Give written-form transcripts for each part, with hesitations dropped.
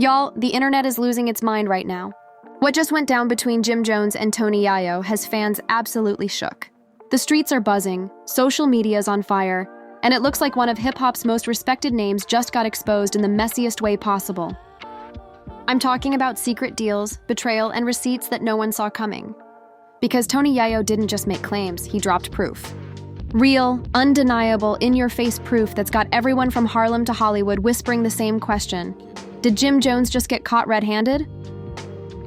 Y'all, the internet is losing its mind right now. What just went down between Jim Jones and Tony Yayo has fans absolutely shook. The streets are buzzing, social media's on fire, and it looks like one of hip-hop's most respected names just got exposed in the messiest way possible. I'm talking about secret deals, betrayal, and receipts that no one saw coming. Because Tony Yayo didn't just make claims, he dropped proof. Real, undeniable, in-your-face proof that's got everyone from Harlem to Hollywood whispering the same question. Did Jim Jones just get caught red-handed?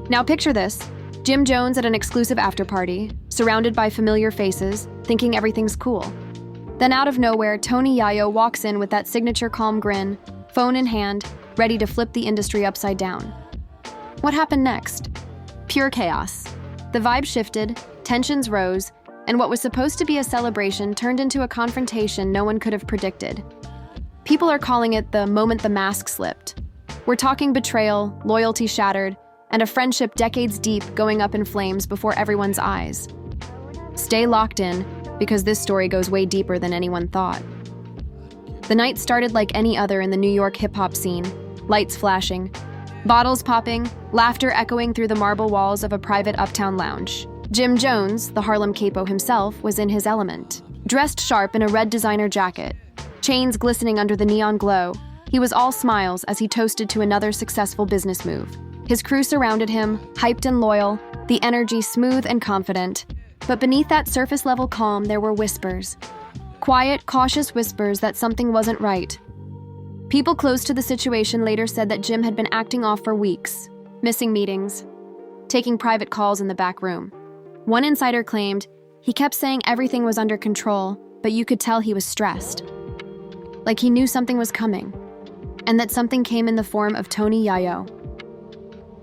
Now picture this. Jim Jones at an exclusive after-party, surrounded by familiar faces, thinking everything's cool. Then out of nowhere, Tony Yayo walks in with that signature calm grin, phone in hand, ready to flip the industry upside down. What happened next? Pure chaos. The vibe shifted, tensions rose, and what was supposed to be a celebration turned into a confrontation no one could have predicted. People are calling it the moment the mask slipped. We're talking betrayal, loyalty shattered, and a friendship decades deep going up in flames before everyone's eyes. Stay locked in, because this story goes way deeper than anyone thought. The night started like any other in the New York hip-hop scene, lights flashing, bottles popping, laughter echoing through the marble walls of a private uptown lounge. Jim Jones, the Harlem capo himself, was in his element. Dressed sharp in a red designer jacket, chains glistening under the neon glow, he was all smiles as he toasted to another successful business move. His crew surrounded him, hyped and loyal, the energy smooth and confident. But beneath that surface-level calm, there were whispers. Quiet, cautious whispers that something wasn't right. People close to the situation later said that Jim had been acting off for weeks, missing meetings, taking private calls in the back room. One insider claimed he kept saying everything was under control, but you could tell he was stressed. Like he knew something was coming, and that something came in the form of Tony Yayo.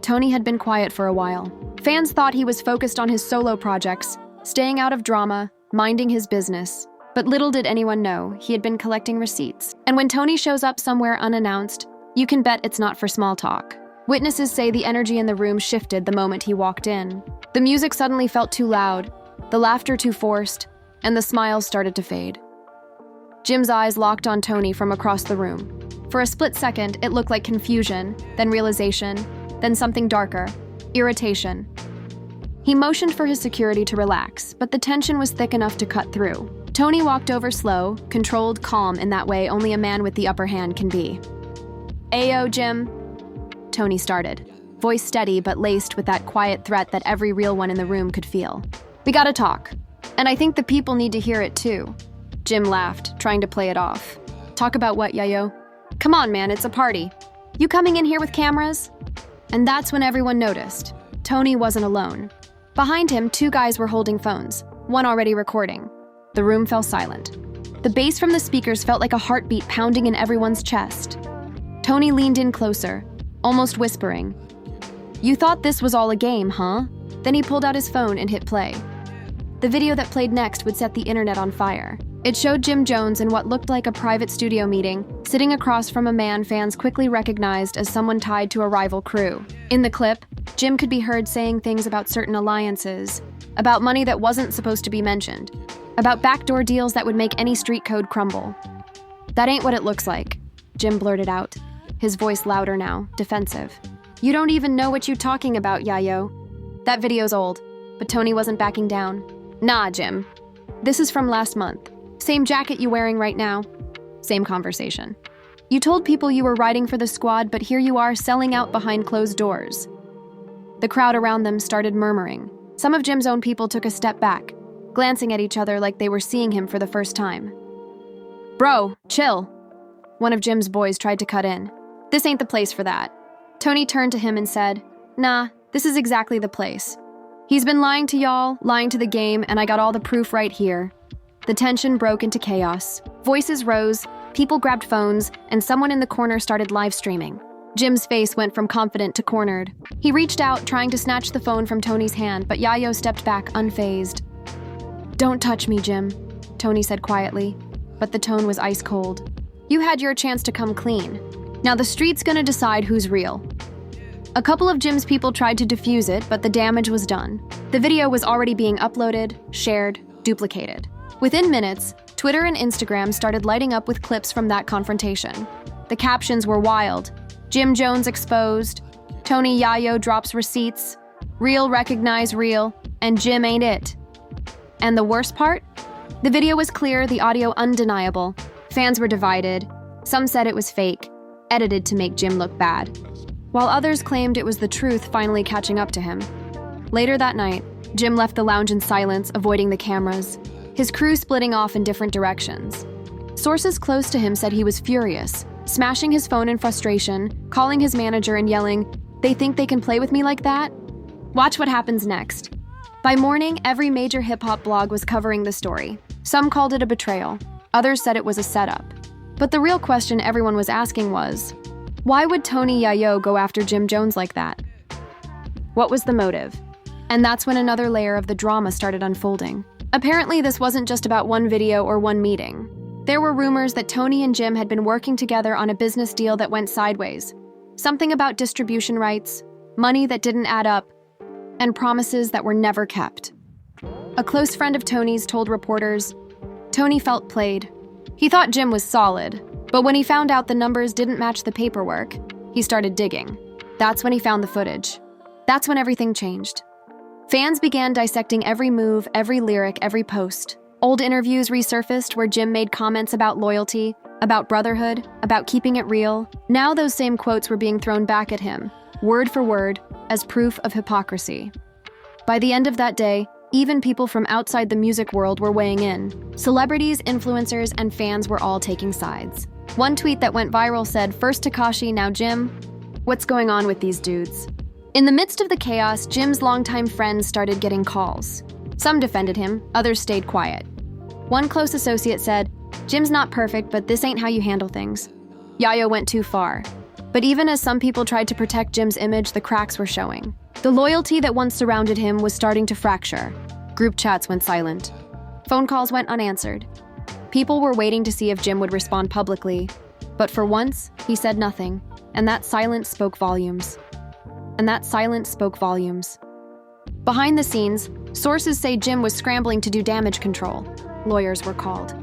Tony had been quiet for a while. Fans thought he was focused on his solo projects, staying out of drama, minding his business. But little did anyone know, he had been collecting receipts. And when Tony shows up somewhere unannounced, you can bet it's not for small talk. Witnesses say the energy in the room shifted the moment he walked in. The music suddenly felt too loud, the laughter too forced, and the smiles started to fade. Jim's eyes locked on Tony from across the room. For a split second, it looked like confusion, then realization, then something darker, irritation. He motioned for his security to relax, but the tension was thick enough to cut through. Tony walked over slow, controlled, calm in that way only a man with the upper hand can be. "Ayo, Jim," Tony started, voice steady but laced with that quiet threat that every real one in the room could feel. "We gotta talk, and I think the people need to hear it too." Jim laughed, trying to play it off. "Talk about what, Yayo? Come on, man, it's a party. You coming in here with cameras?" And that's when everyone noticed. Tony wasn't alone. Behind him, two guys were holding phones, one already recording. The room fell silent. The bass from the speakers felt like a heartbeat pounding in everyone's chest. Tony leaned in closer, almost whispering. "You thought this was all a game, huh?" Then he pulled out his phone and hit play. The video that played next would set the internet on fire. It showed Jim Jones in what looked like a private studio meeting, sitting across from a man fans quickly recognized as someone tied to a rival crew. In the clip, Jim could be heard saying things about certain alliances, about money that wasn't supposed to be mentioned, about backdoor deals that would make any street code crumble. "That ain't what it looks like," Jim blurted out, his voice louder now, defensive. "You don't even know what you're talking about, Yayo. That video's old," but Tony wasn't backing down. "Nah, Jim. This is from last month. Same jacket you wearing right now. Same conversation. You told people you were riding for the squad, but here you are selling out behind closed doors." The crowd around them started murmuring. Some of Jim's own people took a step back, glancing at each other like they were seeing him for the first time. "Bro, chill." One of Jim's boys tried to cut in. "This ain't the place for that." Tony turned to him and said, "Nah, this is exactly the place. He's been lying to y'all, lying to the game, and I got all the proof right here." The tension broke into chaos. Voices rose, people grabbed phones, and someone in the corner started live streaming. Jim's face went from confident to cornered. He reached out, trying to snatch the phone from Tony's hand, but Yayo stepped back, unfazed. "Don't touch me, Jim," Tony said quietly, but the tone was ice cold. "You had your chance to come clean. Now the street's gonna decide who's real." A couple of Jim's people tried to defuse it, but the damage was done. The video was already being uploaded, shared, duplicated. Within minutes, Twitter and Instagram started lighting up with clips from that confrontation. The captions were wild. Jim Jones exposed, Tony Yayo drops receipts, real recognize real, and Jim ain't it. And the worst part? The video was clear, the audio undeniable. Fans were divided. Some said it was fake, edited to make Jim look bad, while others claimed it was the truth finally catching up to him. Later that night, Jim left the lounge in silence, avoiding the cameras, his crew splitting off in different directions. Sources close to him said he was furious, smashing his phone in frustration, calling his manager and yelling, "They think they can play with me like that?" Watch what happens next. By morning, every major hip-hop blog was covering the story. Some called it a betrayal. Others said it was a setup. But the real question everyone was asking was, why would Tony Yayo go after Jim Jones like that? What was the motive? And that's when another layer of the drama started unfolding. Apparently, this wasn't just about one video or one meeting. There were rumors that Tony and Jim had been working together on a business deal that went sideways. Something about distribution rights, money that didn't add up, and promises that were never kept. A close friend of Tony's told reporters, Tony felt played. He thought Jim was solid, but when he found out the numbers didn't match the paperwork, he started digging. That's when he found the footage. That's when everything changed. Fans began dissecting every move, every lyric, every post. Old interviews resurfaced where Jim made comments about loyalty, about brotherhood, about keeping it real. Now those same quotes were being thrown back at him, word for word, as proof of hypocrisy. By the end of that day, even people from outside the music world were weighing in. Celebrities, influencers, and fans were all taking sides. One tweet that went viral said, "First Tekashi, now Jim. What's going on with these dudes?" In the midst of the chaos, Jim's longtime friends started getting calls. Some defended him, others stayed quiet. One close associate said, "Jim's not perfect, but this ain't how you handle things." Yayo went too far. But even as some people tried to protect Jim's image, the cracks were showing. The loyalty that once surrounded him was starting to fracture. Group chats went silent. Phone calls went unanswered. People were waiting to see if Jim would respond publicly. But for once, he said nothing, and that silence spoke volumes. Behind the scenes, sources say Jim was scrambling to do damage control. Lawyers were called.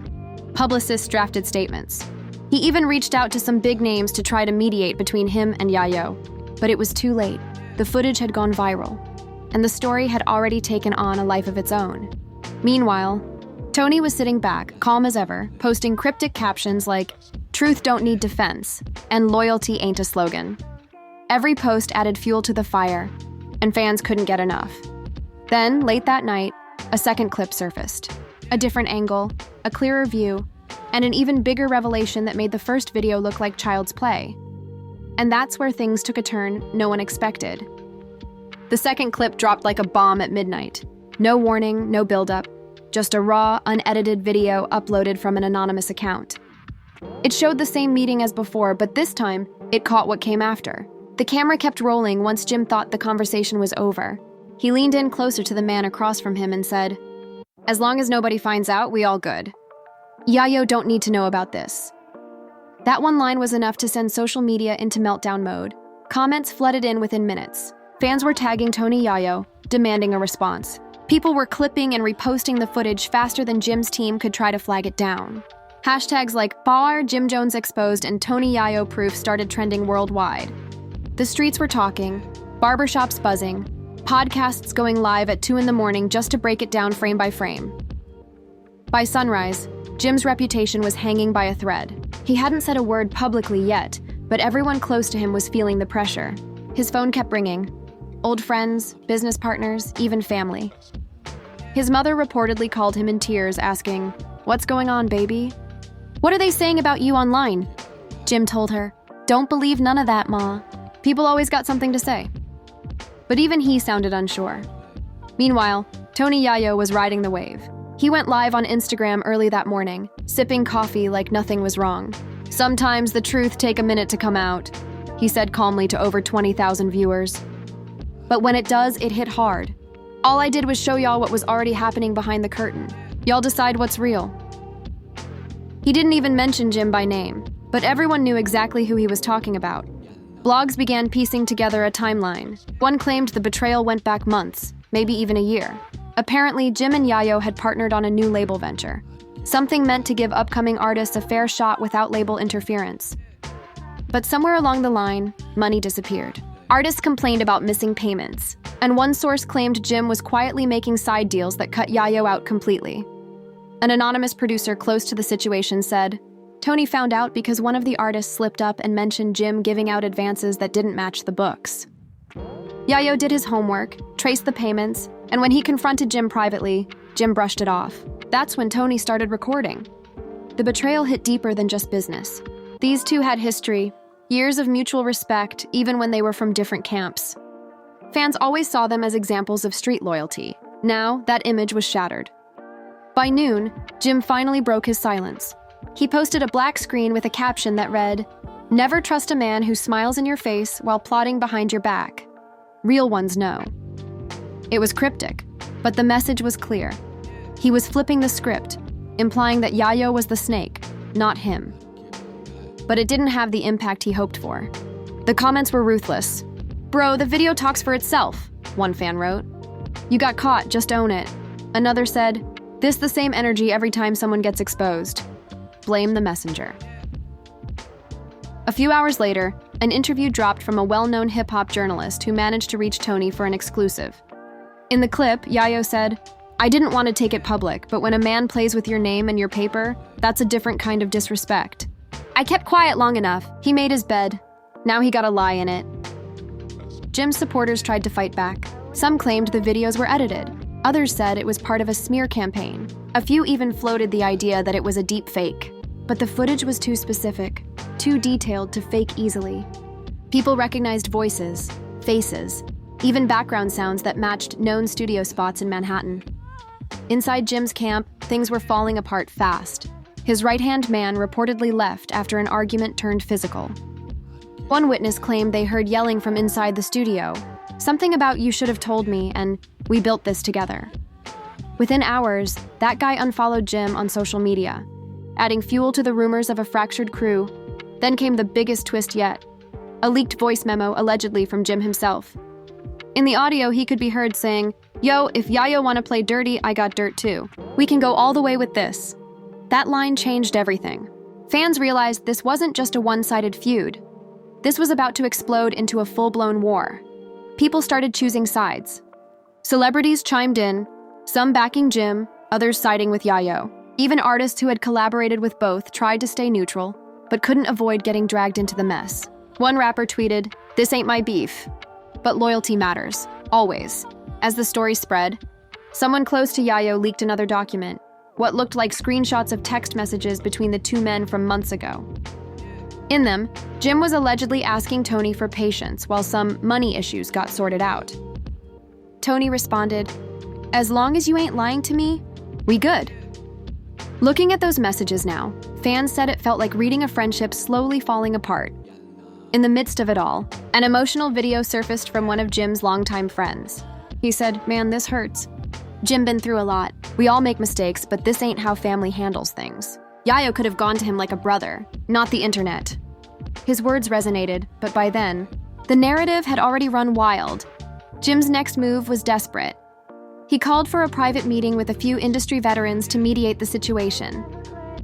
Publicists drafted statements. He even reached out to some big names to try to mediate between him and Yayo. But it was too late. The footage had gone viral, and the story had already taken on a life of its own. Meanwhile, Tony was sitting back, calm as ever, posting cryptic captions like, "Truth don't need defense," and "Loyalty ain't a slogan." Every post added fuel to the fire, and fans couldn't get enough. Then, late that night, a second clip surfaced. A different angle, a clearer view, and an even bigger revelation that made the first video look like child's play. And that's where things took a turn no one expected. The second clip dropped like a bomb at midnight. No warning, no buildup, just a raw, unedited video uploaded from an anonymous account. It showed the same meeting as before, but this time, it caught what came after. The camera kept rolling once Jim thought the conversation was over. He leaned in closer to the man across from him and said, "As long as nobody finds out, we all good. Yayo don't need to know about this." That one line was enough to send social media into meltdown mode. Comments flooded in within minutes. Fans were tagging Tony Yayo, demanding a response. People were clipping and reposting the footage faster than Jim's team could try to flag it down. Hashtags like "Bar, Jim Jones exposed," and "Tony Yayo proof" started trending worldwide. The streets were talking, barbershops buzzing, podcasts going live at 2 a.m. just to break it down frame by frame. By sunrise, Jim's reputation was hanging by a thread. He hadn't said a word publicly yet, but everyone close to him was feeling the pressure. His phone kept ringing. Old friends, business partners, even family. His mother reportedly called him in tears, asking, "What's going on, baby?" "What are they saying about you online?" Jim told her, "Don't believe none of that, Ma. People always got something to say." But even he sounded unsure. Meanwhile, Tony Yayo was riding the wave. He went live on Instagram early that morning, sipping coffee like nothing was wrong. "Sometimes the truth take a minute to come out," he said calmly to over 20,000 viewers. "But when it does, it hit hard. All I did was show y'all what was already happening behind the curtain. Y'all decide what's real." He didn't even mention Jim by name, but everyone knew exactly who he was talking about. Blogs began piecing together a timeline. One claimed the betrayal went back months, maybe even a year. Apparently, Jim and Yayo had partnered on a new label venture, something meant to give upcoming artists a fair shot without label interference. But somewhere along the line, money disappeared. Artists complained about missing payments, and one source claimed Jim was quietly making side deals that cut Yayo out completely. An anonymous producer close to the situation said, Tony found out because one of the artists slipped up and mentioned Jim giving out advances that didn't match the books. Yayo did his homework, traced the payments, and when he confronted Jim privately, Jim brushed it off. That's when Tony started recording. The betrayal hit deeper than just business. These two had history, years of mutual respect, even when they were from different camps. Fans always saw them as examples of street loyalty. Now, that image was shattered. By noon, Jim finally broke his silence. He posted a black screen with a caption that read, "Never trust a man who smiles in your face while plotting behind your back. Real ones know." It was cryptic, but the message was clear. He was flipping the script, implying that Yayo was the snake, not him. But it didn't have the impact he hoped for. The comments were ruthless. "Bro, the video talks for itself," one fan wrote. "You got caught, just own it." Another said, "This the same energy every time someone gets exposed. Blame the messenger." A few hours later, an interview dropped from a well-known hip-hop journalist who managed to reach Tony for an exclusive. In the clip, Yayo said, "I didn't want to take it public, but when a man plays with your name and your paper, that's a different kind of disrespect. I kept quiet long enough. He made his bed. Now he got a lie in it." Jim's supporters tried to fight back. Some claimed the videos were edited. Others said it was part of a smear campaign. A few even floated the idea that it was a deep fake. But the footage was too specific, too detailed to fake easily. People recognized voices, faces, even background sounds that matched known studio spots in Manhattan. Inside Jim's camp, things were falling apart fast. His right-hand man reportedly left after an argument turned physical. One witness claimed they heard yelling from inside the studio, something about "you should have told me" and "we built this together." Within hours, that guy unfollowed Jim on social media, adding fuel to the rumors of a fractured crew. Then came the biggest twist yet, a leaked voice memo allegedly from Jim himself. In the audio, he could be heard saying, "Yo, if Yayo wanna play dirty, I got dirt too. We can go all the way with this." That line changed everything. Fans realized this wasn't just a one-sided feud. This was about to explode into a full-blown war. People started choosing sides. Celebrities chimed in, some backing Jim, others siding with Yayo. Even artists who had collaborated with both tried to stay neutral, but couldn't avoid getting dragged into the mess. One rapper tweeted, "This ain't my beef." But loyalty matters, always. As the story spread, someone close to Yayo leaked another document, what looked like screenshots of text messages between the two men from months ago. In them, Jim was allegedly asking Tony for patience while some money issues got sorted out. Tony responded, "As long as you ain't lying to me, we good." Looking at those messages now, fans said it felt like reading a friendship slowly falling apart. In the midst of it all, an emotional video surfaced from one of Jim's longtime friends. He said, "Man, this hurts. Jim been through a lot. We all make mistakes, but this ain't how family handles things. Yayo could have gone to him like a brother, not the internet." His words resonated, but by then, the narrative had already run wild. Jim's next move was desperate. He called for a private meeting with a few industry veterans to mediate the situation.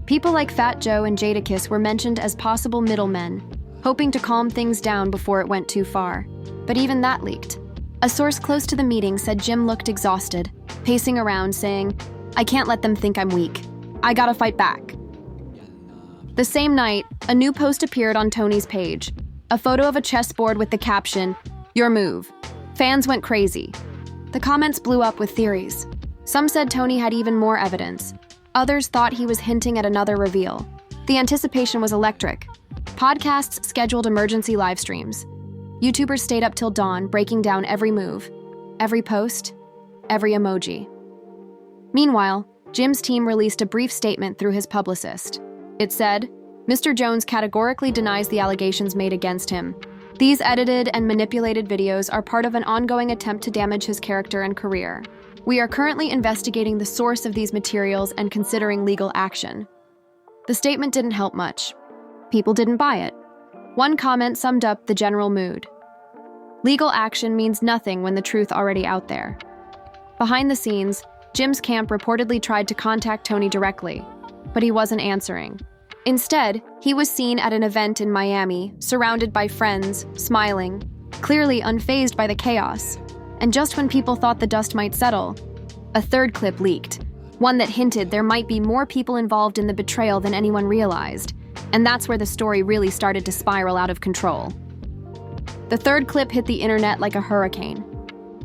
People like Fat Joe and Jadakiss were mentioned as possible middlemen, hoping to calm things down before it went too far. But even that leaked. A source close to the meeting said Jim looked exhausted, pacing around saying, "I can't let them think I'm weak. I gotta fight back." The same night, a new post appeared on Tony's page, a photo of a chessboard with the caption, "Your move." Fans went crazy. The comments blew up with theories. Some said Tony had even more evidence. Others thought he was hinting at another reveal. The anticipation was electric. Podcasts scheduled emergency live streams. YouTubers stayed up till dawn, breaking down every move, every post, every emoji. Meanwhile, Jim's team released a brief statement through his publicist. It said, "Mr. Jones categorically denies the allegations made against him. These edited and manipulated videos are part of an ongoing attempt to damage his character and career. We are currently investigating the source of these materials and considering legal action." The statement didn't help much. People didn't buy it. One comment summed up the general mood. Legal action means nothing when the truth already out there. Behind the scenes, Jim's camp reportedly tried to contact Tony directly, but he wasn't answering. Instead, he was seen at an event in Miami, surrounded by friends, smiling, clearly unfazed by the chaos. And just when people thought the dust might settle, a third clip leaked, one that hinted there might be more people involved in the betrayal than anyone realized. And that's where the story really started to spiral out of control. The third clip hit the internet like a hurricane.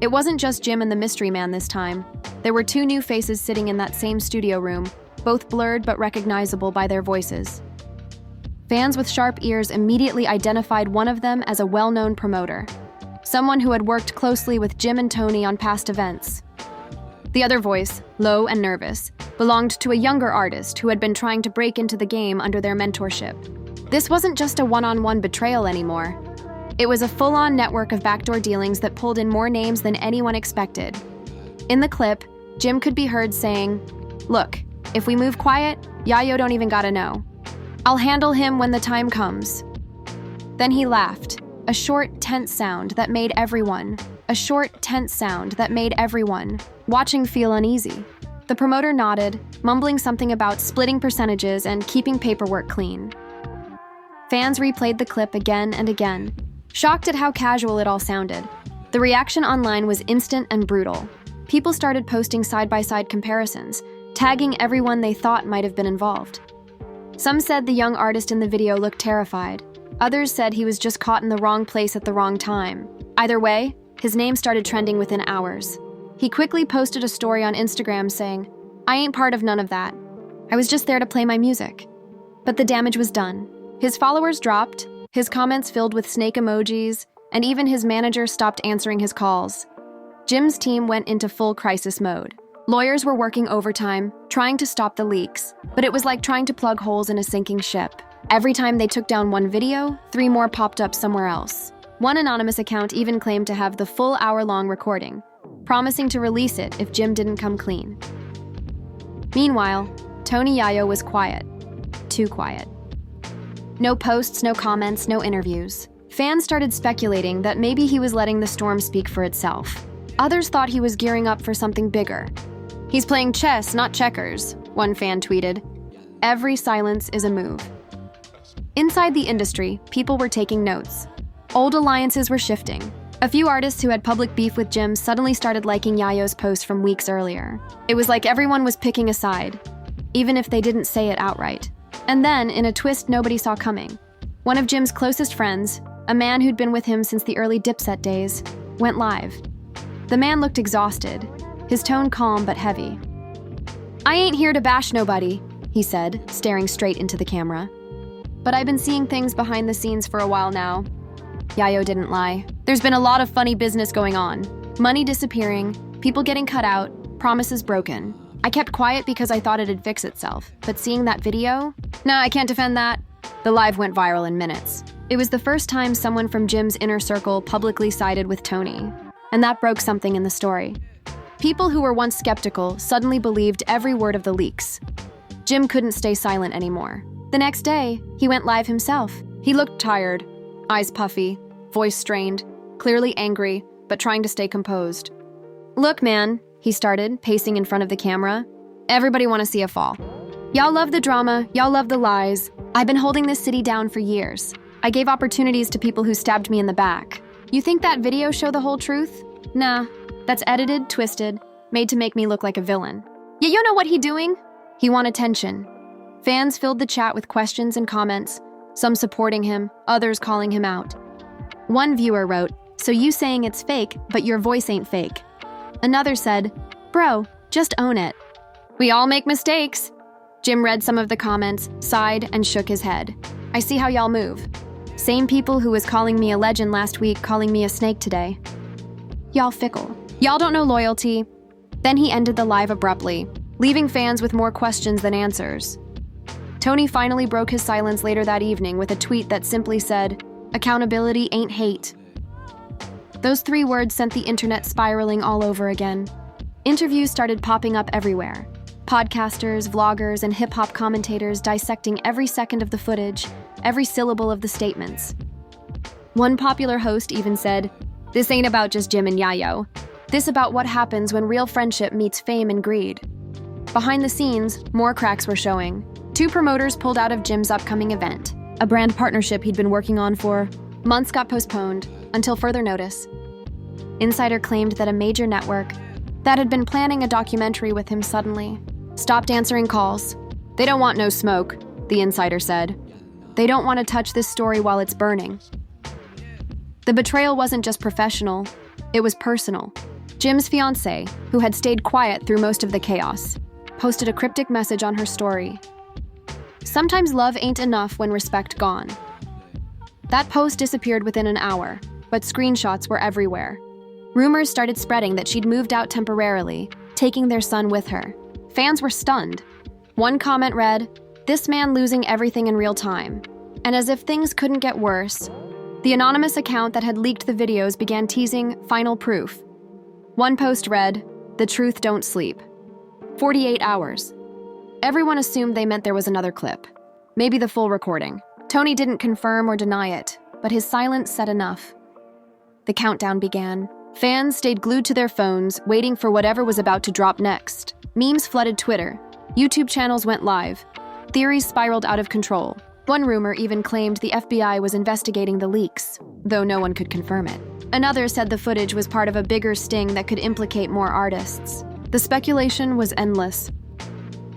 It wasn't just Jim and the mystery man this time. There were two new faces sitting in that same studio room, both blurred but recognizable by their voices. Fans with sharp ears immediately identified one of them as a well-known promoter, someone who had worked closely with Jim and Tony on past events. The other voice, low and nervous, belonged to a younger artist who had been trying to break into the game under their mentorship. This wasn't just a one-on-one betrayal anymore. It was a full-on network of backdoor dealings that pulled in more names than anyone expected. In the clip, Jim could be heard saying, "Look, if we move quiet, Yayo don't even gotta know. I'll handle him when the time comes." Then he laughed, a short, tense sound that made everyone watching feel uneasy. The promoter nodded, mumbling something about splitting percentages and keeping paperwork clean. Fans replayed the clip again and again, shocked at how casual it all sounded. The reaction online was instant and brutal. People started posting side-by-side comparisons, tagging everyone they thought might have been involved. Some said the young artist in the video looked terrified. Others said he was just caught in the wrong place at the wrong time. Either way, his name started trending within hours. He quickly posted a story on Instagram saying, "I ain't part of none of that. I was just there to play my music." But the damage was done. His followers dropped, his comments filled with snake emojis, and even his manager stopped answering his calls. Jim's team went into full crisis mode. Lawyers were working overtime, trying to stop the leaks, but it was like trying to plug holes in a sinking ship. Every time they took down one video, 3 more popped up somewhere else. One anonymous account even claimed to have the full hour-long recording, promising to release it if Jim didn't come clean. Meanwhile, Tony Yayo was quiet. Too quiet. No posts, no comments, no interviews. Fans started speculating that maybe he was letting the storm speak for itself. Others thought he was gearing up for something bigger. "He's playing chess, not checkers," one fan tweeted. Every silence is a move. Inside the industry, people were taking notes. Old alliances were shifting. A few artists who had public beef with Jim suddenly started liking Yayo's post from weeks earlier. It was like everyone was picking a side, even if they didn't say it outright. And then, in a twist nobody saw coming, one of Jim's closest friends, a man who'd been with him since the early Dipset days, went live. The man looked exhausted, his tone calm but heavy. "I ain't here to bash nobody," he said, staring straight into the camera. "But I've been seeing things behind the scenes for a while now." Yayo didn't lie. "There's been a lot of funny business going on. Money disappearing, people getting cut out, promises broken. I kept quiet because I thought it'd fix itself, but seeing that video? Nah, I can't defend that." The live went viral in minutes. It was the first time someone from Jim's inner circle publicly sided with Tony, and that broke something in the story. People who were once skeptical suddenly believed every word of the leaks. Jim couldn't stay silent anymore. The next day, he went live himself. He looked tired, eyes puffy, voice strained, clearly angry, but trying to stay composed. "Look, man," he started, pacing in front of the camera. "Everybody want to see a fall. Y'all love the drama, y'all love the lies. I've been holding this city down for years. I gave opportunities to people who stabbed me in the back. You think that video show the whole truth? Nah, that's edited, twisted, made to make me look like a villain. Yeah, you know what he doing?" He want attention. Fans filled the chat with questions and comments, some supporting him, others calling him out. One viewer wrote, "So you saying it's fake, but your voice ain't fake." Another said, "Bro, just own it." "We all make mistakes." Jim read some of the comments, sighed, and shook his head. "I see how y'all move. Same people who was calling me a legend last week calling me a snake today. Y'all fickle. Y'all don't know loyalty." Then he ended the live abruptly, leaving fans with more questions than answers. Tony finally broke his silence later that evening with a tweet that simply said, "Accountability ain't hate." Those 3 words sent the internet spiraling all over again. Interviews started popping up everywhere. Podcasters, vloggers, and hip-hop commentators dissecting every second of the footage, every syllable of the statements. One popular host even said, "This ain't about just Jim and Yayo. This about what happens when real friendship meets fame and greed." Behind the scenes, more cracks were showing. Two promoters pulled out of Jim's upcoming event. A brand partnership he'd been working on for months got postponed until further notice. Insider claimed that a major network that had been planning a documentary with him suddenly stopped answering calls. They don't want no smoke, the insider said. They don't want to touch this story while it's burning. The betrayal wasn't just professional, it was personal. Jim's fiancée, who had stayed quiet through most of the chaos, posted a cryptic message on her story. Sometimes love ain't enough when respect gone. That post disappeared within an hour, but screenshots were everywhere. Rumors started spreading that she'd moved out temporarily, taking their son with her. Fans were stunned. One comment read, "This man losing everything in real time." And as if things couldn't get worse, the anonymous account that had leaked the videos began teasing final proof. One post read, "The truth don't sleep. 48 hours. Everyone assumed they meant there was another clip. Maybe the full recording. Tony didn't confirm or deny it, but his silence said enough. The countdown began. Fans stayed glued to their phones, waiting for whatever was about to drop next. Memes flooded Twitter. YouTube channels went live. Theories spiraled out of control. One rumor even claimed the FBI was investigating the leaks, though no one could confirm it. Another said the footage was part of a bigger sting that could implicate more artists. The speculation was endless.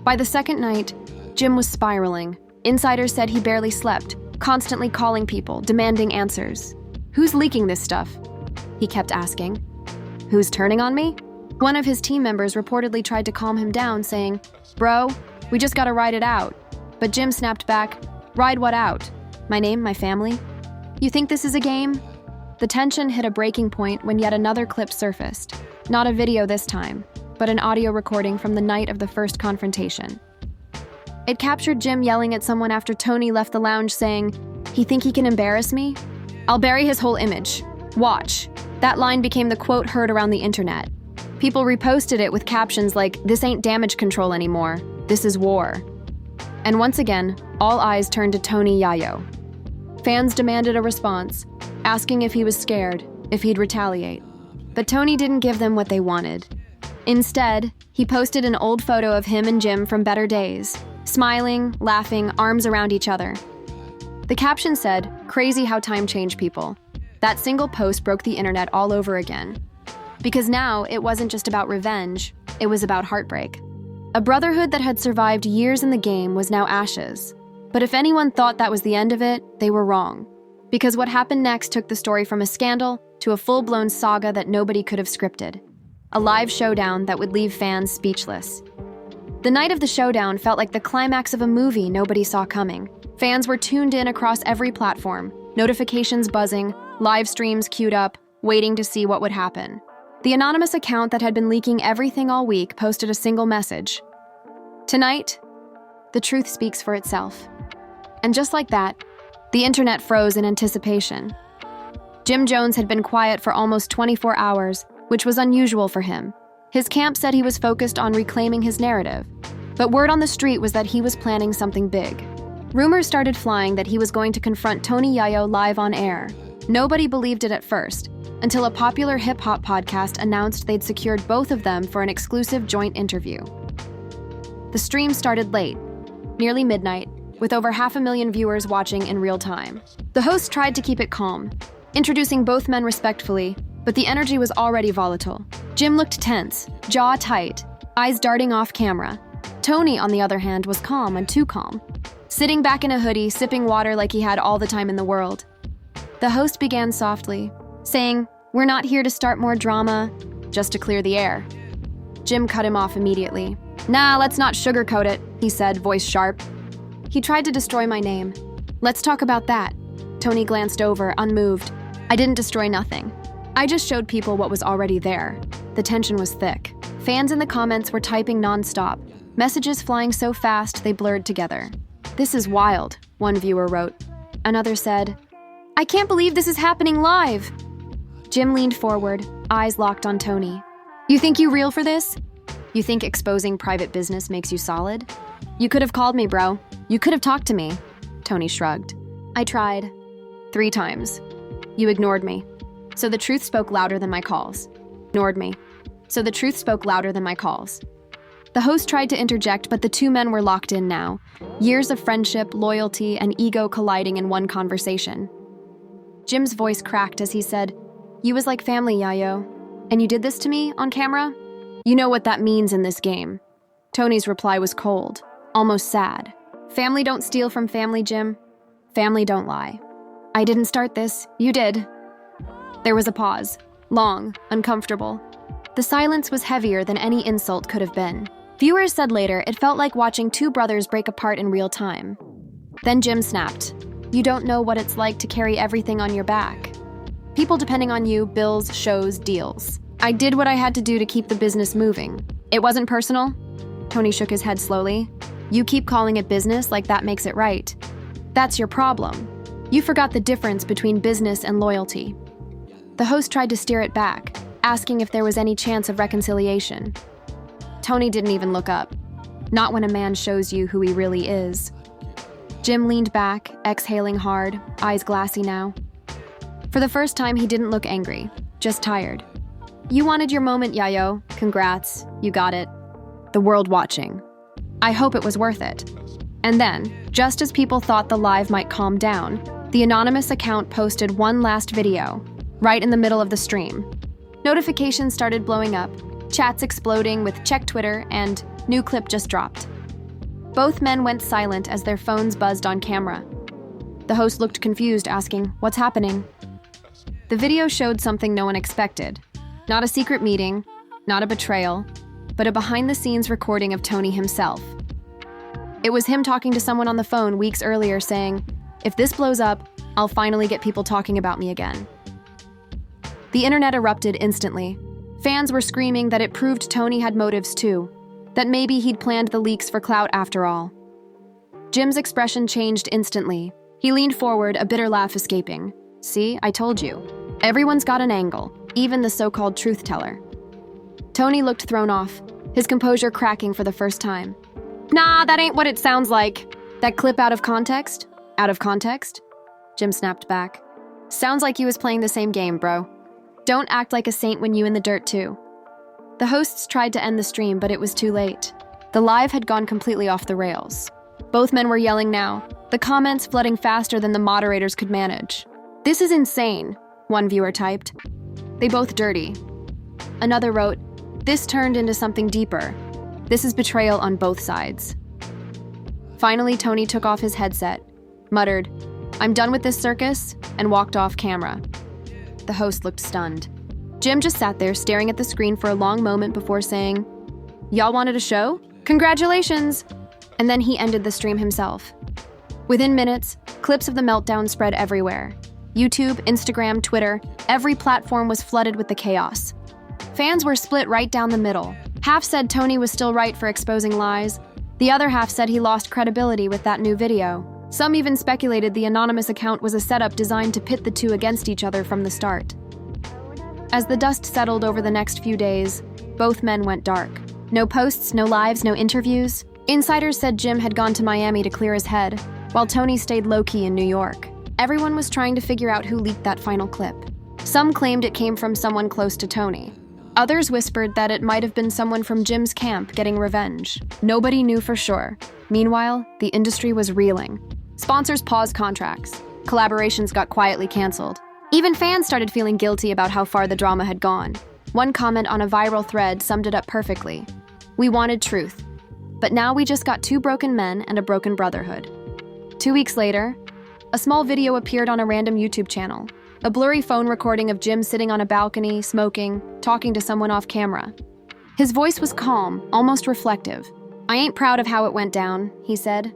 By the second night, Jim was spiraling. Insiders said he barely slept, constantly calling people, demanding answers. "Who's leaking this stuff?" he kept asking. "Who's turning on me?" One of his team members reportedly tried to calm him down, saying, "Bro, we just gotta ride it out." But Jim snapped back, "Ride what out? My name, my family? You think this is a game?" The tension hit a breaking point when yet another clip surfaced. Not a video this time, but an audio recording from the night of the first confrontation. It captured Jim yelling at someone after Tony left the lounge saying, "He think he can embarrass me? I'll bury his whole image. Watch." That line became the quote heard around the internet. People reposted it with captions like, "This ain't damage control anymore. This is war." And once again, all eyes turned to Tony Yayo. Fans demanded a response, asking if he was scared, if he'd retaliate. But Tony didn't give them what they wanted. Instead, he posted an old photo of him and Jim from better days, smiling, laughing, arms around each other. The caption said, "Crazy how time changed people." That single post broke the internet all over again. Because now it wasn't just about revenge, it was about heartbreak. A brotherhood that had survived years in the game was now ashes. But if anyone thought that was the end of it, they were wrong. Because what happened next took the story from a scandal to a full-blown saga that nobody could have scripted. A live showdown that would leave fans speechless. The night of the showdown felt like the climax of a movie nobody saw coming. Fans were tuned in across every platform, notifications buzzing, live streams queued up, waiting to see what would happen. The anonymous account that had been leaking everything all week posted a single message. "Tonight, the truth speaks for itself." And just like that, the internet froze in anticipation. Jim Jones had been quiet for almost 24 hours, which was unusual for him. His camp said he was focused on reclaiming his narrative, but word on the street was that he was planning something big. Rumors started flying that he was going to confront Tony Yayo live on air. Nobody believed it at first, until a popular hip-hop podcast announced they'd secured both of them for an exclusive joint interview. The stream started late, nearly midnight, with over 500,000 viewers watching in real time. The host tried to keep it calm, introducing both men respectfully, but the energy was already volatile. Jim looked tense, jaw tight, eyes darting off camera. Tony, on the other hand, was calm and too calm, sitting back in a hoodie, sipping water like he had all the time in the world. The host began softly, saying, "We're not here to start more drama, just to clear the air." Jim cut him off immediately. "Nah, let's not sugarcoat it," he said, voice sharp. "He tried to destroy my name. Let's talk about that." Tony glanced over, unmoved. "I didn't destroy nothing. I just showed people what was already there." The tension was thick. Fans in the comments were typing nonstop, messages flying so fast they blurred together. "This is wild," one viewer wrote. Another said, "I can't believe this is happening live." Jim leaned forward, eyes locked on Tony. "You think you real for this? You think exposing private business makes you solid? You could have called me, bro. You could have talked to me." Tony shrugged. "I tried. 3 times. You ignored me. So the truth spoke louder than my calls. Ignored me. So the truth spoke louder than my calls." The host tried to interject, but the two men were locked in now. Years of friendship, loyalty, and ego colliding in one conversation. Jim's voice cracked as he said, "You was like family, Yayo. And you did this to me on camera? You know what that means in this game." Tony's reply was cold, almost sad. "Family don't steal from family, Jim. Family don't lie. I didn't start this. You did." There was a pause. Long, uncomfortable. The silence was heavier than any insult could have been. Viewers said later it felt like watching two brothers break apart in real time. Then Jim snapped. "You don't know what it's like to carry everything on your back. People depending on you, bills, shows, deals. I did what I had to do to keep the business moving. It wasn't personal?" Tony shook his head slowly. "You keep calling it business like that makes it right. That's your problem. You forgot the difference between business and loyalty." The host tried to steer it back, asking if there was any chance of reconciliation. Tony didn't even look up. Not when a man shows you who he really is. Jim leaned back, exhaling hard, eyes glassy now. For the first time, he didn't look angry, just tired. "You wanted your moment, Yayo. Congrats, you got it. The world watching. I hope it was worth it." And then, just as people thought the live might calm down, the anonymous account posted one last video, right in the middle of the stream. Notifications started blowing up, chats exploding with "check Twitter" and "new clip just dropped." Both men went silent as their phones buzzed on camera. The host looked confused, asking, "What's happening?" The video showed something no one expected. Not a secret meeting, not a betrayal, but a behind-the-scenes recording of Tony himself. It was him talking to someone on the phone weeks earlier saying, "If this blows up, I'll finally get people talking about me again." The internet erupted instantly. Fans were screaming that it proved Tony had motives too, that maybe he'd planned the leaks for clout after all. Jim's expression changed instantly. He leaned forward, a bitter laugh escaping. "See, I told you. Everyone's got an angle, even the so-called truth teller." Tony looked thrown off, his composure cracking for the first time. "Nah, that ain't what it sounds like." "That clip out of context?" "Out of context?" Jim snapped back. "Sounds like you was playing the same game, bro. Don't act like a saint when you in the dirt too." The hosts tried to end the stream, but it was too late. The live had gone completely off the rails. Both men were yelling now, the comments flooding faster than the moderators could manage. "This is insane," one viewer typed. "They both dirty." Another wrote, "This turned into something deeper. This is betrayal on both sides." Finally, Tony took off his headset, muttered, "I'm done with this circus," and walked off camera. The host looked stunned. Jim just sat there staring at the screen for a long moment before saying, "Y'all wanted a show? Congratulations!" And then he ended the stream himself. Within minutes, clips of the meltdown spread everywhere. YouTube, Instagram, Twitter, every platform was flooded with the chaos. Fans were split right down the middle. Half said Tony was still right for exposing lies. The other half said he lost credibility with that new video. Some even speculated the anonymous account was a setup designed to pit the two against each other from the start. As the dust settled over the next few days, both men went dark. No posts, no lives, no interviews. Insiders said Jim had gone to Miami to clear his head, while Tony stayed low-key in New York. Everyone was trying to figure out who leaked that final clip. Some claimed it came from someone close to Tony. Others whispered that it might have been someone from Jim's camp getting revenge. Nobody knew for sure. Meanwhile, the industry was reeling. Sponsors paused contracts. Collaborations got quietly canceled. Even fans started feeling guilty about how far the drama had gone. One comment on a viral thread summed it up perfectly. "We wanted truth. But now we just got two broken men and a broken brotherhood." 2 weeks later, a small video appeared on a random YouTube channel. A blurry phone recording of Jim sitting on a balcony, smoking, talking to someone off camera. His voice was calm, almost reflective. "I ain't proud of how it went down," he said.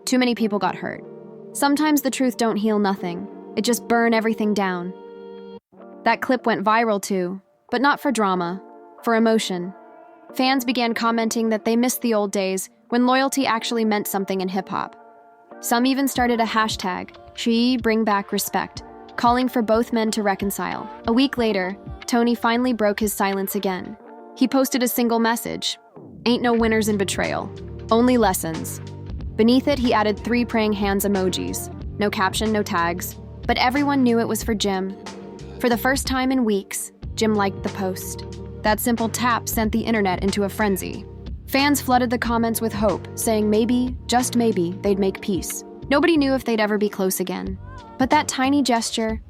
"Too many people got hurt. Sometimes the truth don't heal nothing. It just burn everything down." That clip went viral too, but not for drama, for emotion. Fans began commenting that they missed the old days when loyalty actually meant something in hip-hop. Some even started a hashtag, #BringBackRespect, calling for both men to reconcile. A week later, Tony finally broke his silence again. He posted a single message: "Ain't no winners in betrayal, only lessons." Beneath it, he added 3 praying hands emojis. No caption, no tags, but everyone knew it was for Jim. For the first time in weeks, Jim liked the post. That simple tap sent the internet into a frenzy. Fans flooded the comments with hope, saying maybe, just maybe, they'd make peace. Nobody knew if they'd ever be close again. But that tiny gesture,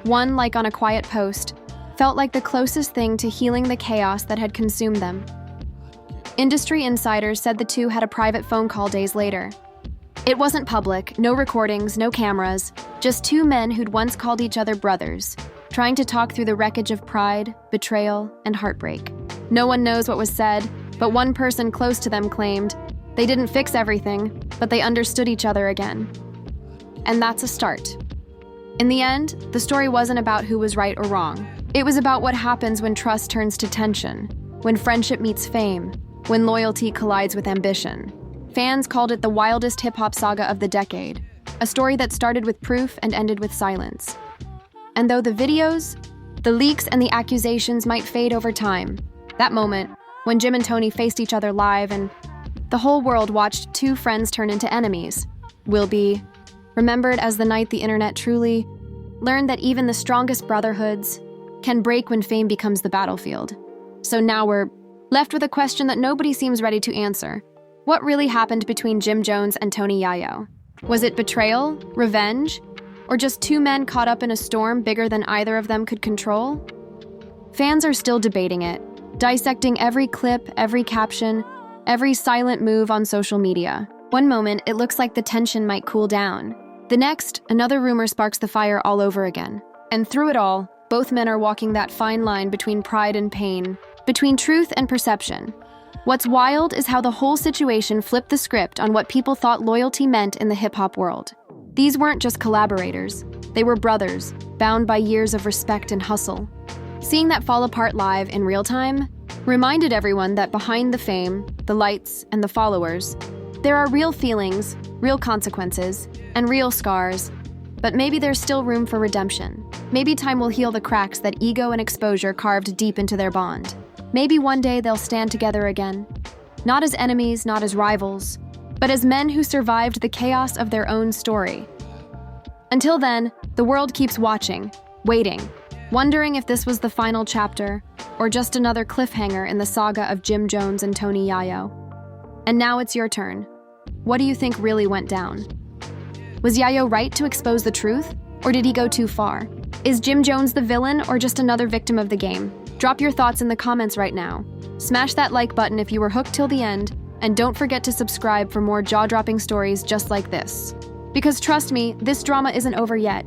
one like on a quiet post, felt like the closest thing to healing the chaos that had consumed them. Industry insiders said the two had a private phone call days later. It wasn't public, no recordings, no cameras, just two men who'd once called each other brothers, trying to talk through the wreckage of pride, betrayal, and heartbreak. No one knows what was said, but one person close to them claimed they didn't fix everything, but they understood each other again. And that's a start. In the end, the story wasn't about who was right or wrong. It was about what happens when trust turns to tension, when friendship meets fame, when loyalty collides with ambition. Fans called it the wildest hip-hop saga of the decade, a story that started with proof and ended with silence. And though the videos, the leaks, and the accusations might fade over time, that moment, when Jim and Tony faced each other live and the whole world watched two friends turn into enemies, will be remembered as the night the internet truly learned that even the strongest brotherhoods can break when fame becomes the battlefield. So now we're left with a question that nobody seems ready to answer. What really happened between Jim Jones and Tony Yayo? Was it betrayal, revenge, or just two men caught up in a storm bigger than either of them could control? Fans are still debating it, dissecting every clip, every caption, every silent move on social media. One moment, it looks like the tension might cool down. The next, another rumor sparks the fire all over again. And through it all, both men are walking that fine line between pride and pain, between truth and perception. What's wild is how the whole situation flipped the script on what people thought loyalty meant in the hip-hop world. These weren't just collaborators. They were brothers, bound by years of respect and hustle. Seeing that fall apart live in real time reminded everyone that behind the fame, the lights, and the followers, there are real feelings, real consequences, and real scars. But maybe there's still room for redemption. Maybe time will heal the cracks that ego and exposure carved deep into their bond. Maybe one day they'll stand together again. Not as enemies, not as rivals, but as men who survived the chaos of their own story. Until then, the world keeps watching, waiting, wondering if this was the final chapter or just another cliffhanger in the saga of Jim Jones and Tony Yayo. And now it's your turn. What do you think really went down? Was Yayo right to expose the truth, or did he go too far? Is Jim Jones the villain or just another victim of the game? Drop your thoughts in the comments right now. Smash that like button if you were hooked till the end, and don't forget to subscribe for more jaw-dropping stories just like this. Because trust me, this drama isn't over yet.